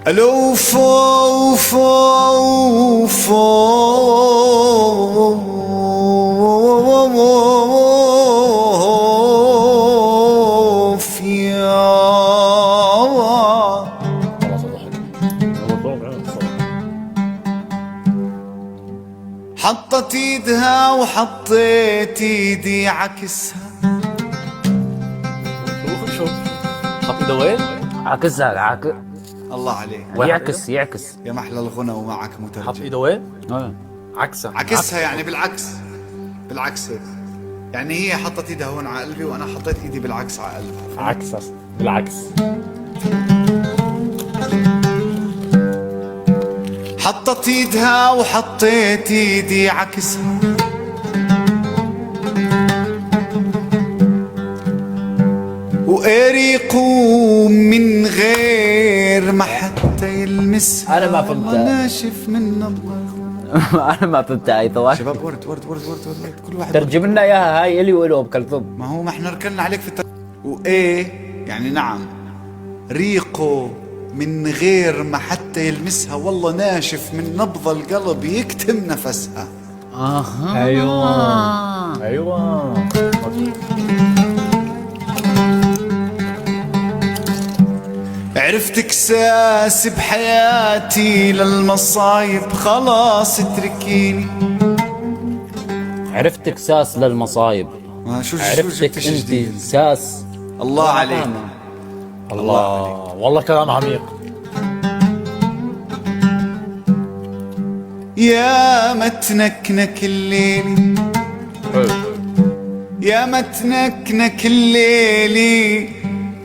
الوفو فو حطت ايدها وحطيت ايدي عكسها. شوف حط ايده وين؟ عكسها الله عليك. يعكس يا محلى الغنى ومعك حط مترجم. ايده وين؟ عكسها عكسها يعني بالعكس هيك. يعني هي حطت ايدها هون على قلبي وانا حطيت ايدي بالعكس على قلبها. عكسها بالعكس. حطت ايدها وحطيت ايدي عكسها. واريقوا من غير ما حتى يلمسها. أنا ما فهمت. ناشف من نبض. انا ما فهمت هاي طبعا. شباب ورد كل واحد ترجم لنا اياها هاي الي والو ام كلثوم. ما احنا ركلنا عليك في وايه يعني نعم. ريقه من غير ما حتى يلمسها، والله ناشف من نبض القلب يكتم نفسها. ايوه عرفت كساس بحياتي للمصايب، خلاص اتركيني. عرفت كساس للمصايب. شو عرفتك شيء انت جديد. كساس. الله عليك. الله والله كلام عميق. يا ما تنكنك الليل، يا ما تنكنك الليلي،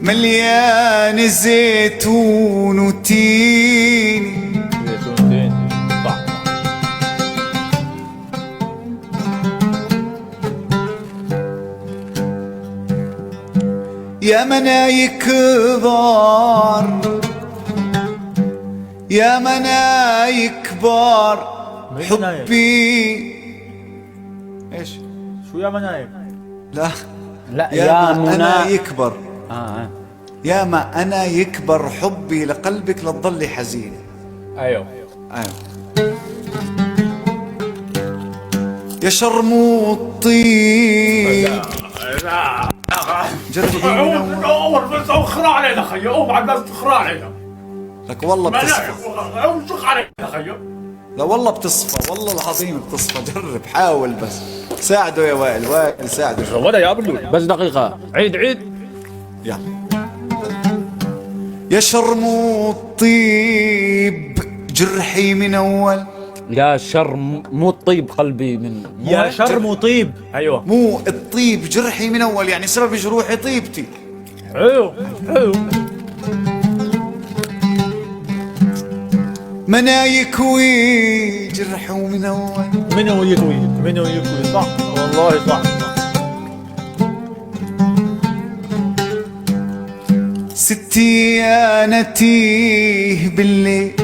مليان زيتون وتين. يا مناي كبار، يا مناي كبار حبي. ايش؟ شو يا منايم؟ لا يا ما منى انا يكبر. آه. يا ما انا يكبر حبي لقلبك لتضلي حزينه. ايوه يا شرموط طيب. جربي اول بس اخرى علينا خيو، اوعى بس تخرى علينا. لك والله بتصفى. شخ علينا خيو. لا والله بتصفى، والله العظيم بتصفى. جرب حاول بس. ساعده يا وائل ساعده. ولا يا بلول بس دقيقة عيد يلا. يا شرموط طيب جرحي من اول. يا شر مو طيب قلبي من يا شرم وطيب. ايوه مو الطيب جرحي من اول، يعني سبب جروحي طيبتي. حلو منا يكوي جرحه من اول. منو يكوي صح والله صح. ستي انا تيه بالليل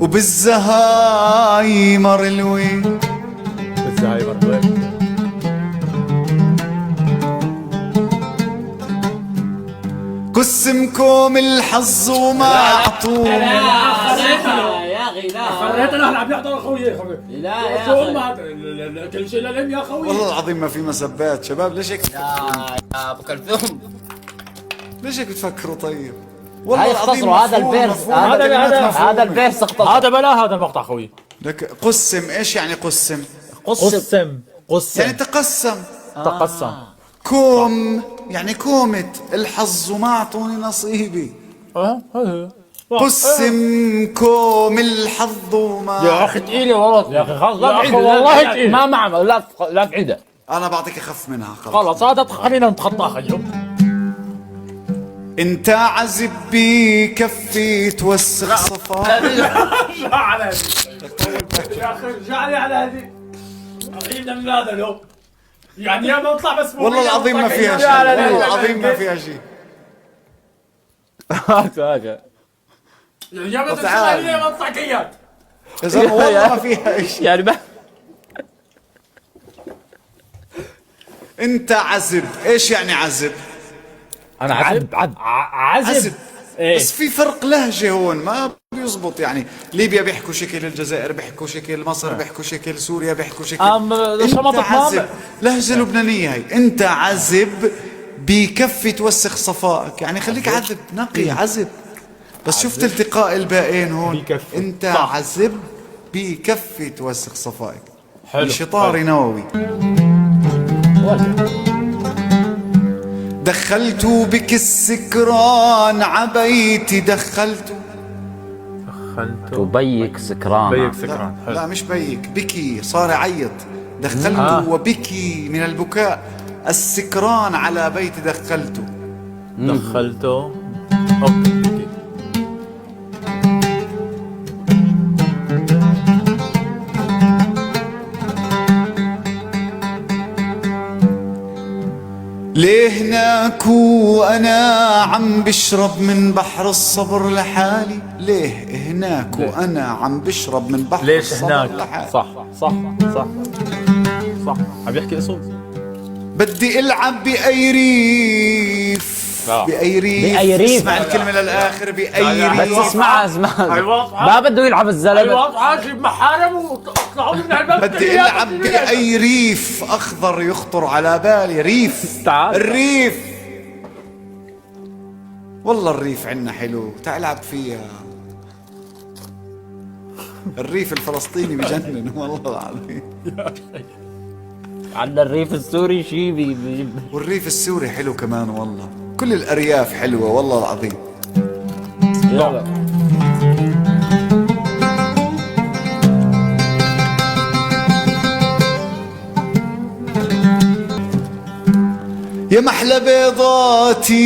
وبالزهايمر الويل. بالزهايمر الويل. قسمكم الحظ وما اعطوني. يا اخي لا خليت انا العب يعطوا اخوي لا يا اخي كل شيء للم يا اخوي. والله العظيم ما في مسبات شباب. ليش هيك؟ يا ابو كلثوم ليش هيك بتفكروا طيب؟ هاي اختصروا هذا الفيرس. هذا الفيرس اختصر. هذا بلا هذا المقطع اخوي. لك قسم ايش يعني قسم؟ قسم يعني تقسم. تقسم. كوم يعني كومة الحظ وما اعطوني نصيبي. قسم كوم الحظ وما. يا اخي ثقيله والله. يا اخي خلاص لا يا اخي تعيد والله ثقيله. ما معمل لا تعيدها. انا بعطيك اخف منها خلاص. خلاص هذا خلينا نتخطاه خيو. انت عزب بي كفي توسخ صفا. رجع على هذه يا اخي رجع لي على هذه. اخينا من هذا لو يعني يا ما اطلع بس والله العظيم ما فيها شيء. والله العظيم ما فيها شيء. هاك يا ما تسمعني يا ما اطلع كيات. يا زلمه والله ما فيها شيء. يعني ما انت عزب. ايش يعني عزب؟ انا عزب عزب. إيه؟ بس في فرق لهجة هون ما بيزبط، يعني ليبيا بيحكوا شكل، الجزائر بيحكوا شكل، مصر بيحكوا شكل، سوريا بيحكوا شكل. انت عزب لهجة لبنانية هي، انت عزب بكفي توسخ صفائك، يعني خليك عذب نقي عذب. بس شفت التقاء الباقين هون، بكفي. انت صح. عذب بكفي توسخ صفائك. حلو. شطاري نووي. دخلت بك السكران عبيتي دخلت. وبيك سكران. بيك سكران. لا, لا مش بيك، بكي صار يعيط. دخلت وبكي من البكاء السكران على بيتي دخلت. دخلته. اوكي. ليه هناك وانا عم بشرب من بحر الصبر لحالي؟ ليه هناك وانا عم بشرب من بحر ليش الصبر هناك؟ لحالي؟ صح صح صح صح. عم يحكي اصول. بدي العب بأي ريف. بأي ريف. بأي ريف. اسمع الكلمة للآخر. بأي بس ريف. اسمع أيوة. ما بده يلعب الزلمه. ايوه عاجب محارم وطلعوا من الباب. بدي العب بأي ريف أخضر يخطر على بالي. ريف. تعال. الريف. والله الريف عنا حلو، تعال العب فيها. الريف الفلسطيني بجنن والله العظيم. عندنا الريف السوري شيء والريف السوري حلو كمان والله. كل الأرياف حلوة والله العظيم. يلا. يا محلى بيضاتي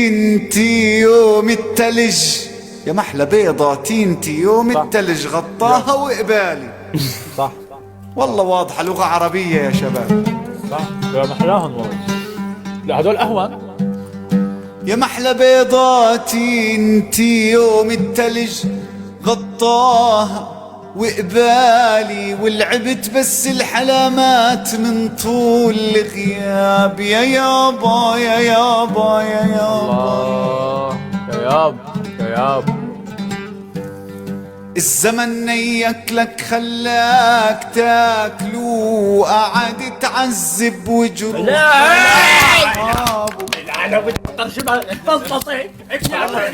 انتي يوم التلج. يا محلى بيضاتي انتي يوم التلج غطاها وقبالي. صح والله واضحة لغة عربية يا شباب. صح. يا محلاهم والله. لا هدول اهون. يا محلى بيضاتي انتي يوم التلج غطاها وقبالي، ولعبت بس الحلامات من طول الغياب. يا يابا يا يابا يا يابا يا ياب يا ياب. الزمن نيكلك خلاك تاكل وقعد تعذب وجروح. لا لو بترجمها تنططي.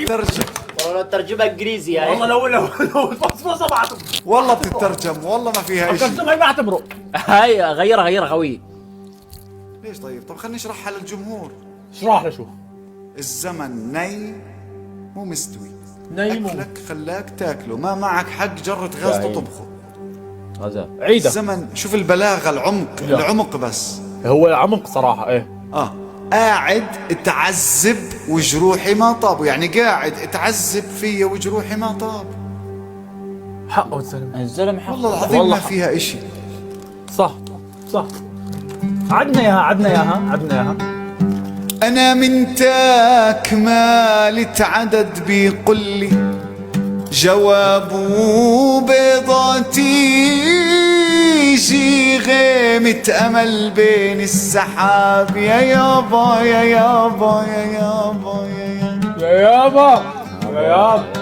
ترجم والله الترجمه انجليزي يعني. والله لو الفصفصه بعتبر. والله بتترجم والله ما فيها شيء. ما بعتبره. هاي غيرها قوي. ليش طيب؟ طب خلينا نشرحها للجمهور. اشرح لي شو. الزمن ني مو مستوي. نيمو. أكلك خلاك تاكله، ما معك حق جرة غاز تطبخه. هذا عيدة. الزمن شوف البلاغة، العمق. لا. العمق بس. هو عمق صراحة ايه. قاعد اتعذب وجروحي ما طابوا، يعني قاعد اتعذب فيا وجروحي ما طاب. حقه الزلمة. الزلمه حق. والله العظيم ما فيها اشي. صح صح. عدنا اياها. انا من تاك مالت عدد بيقلي جوابه بيضاتي شي غيمة امل بين السحاب. يا يابا يا يابا يا يابا يا يابا يا يابا يا ياب.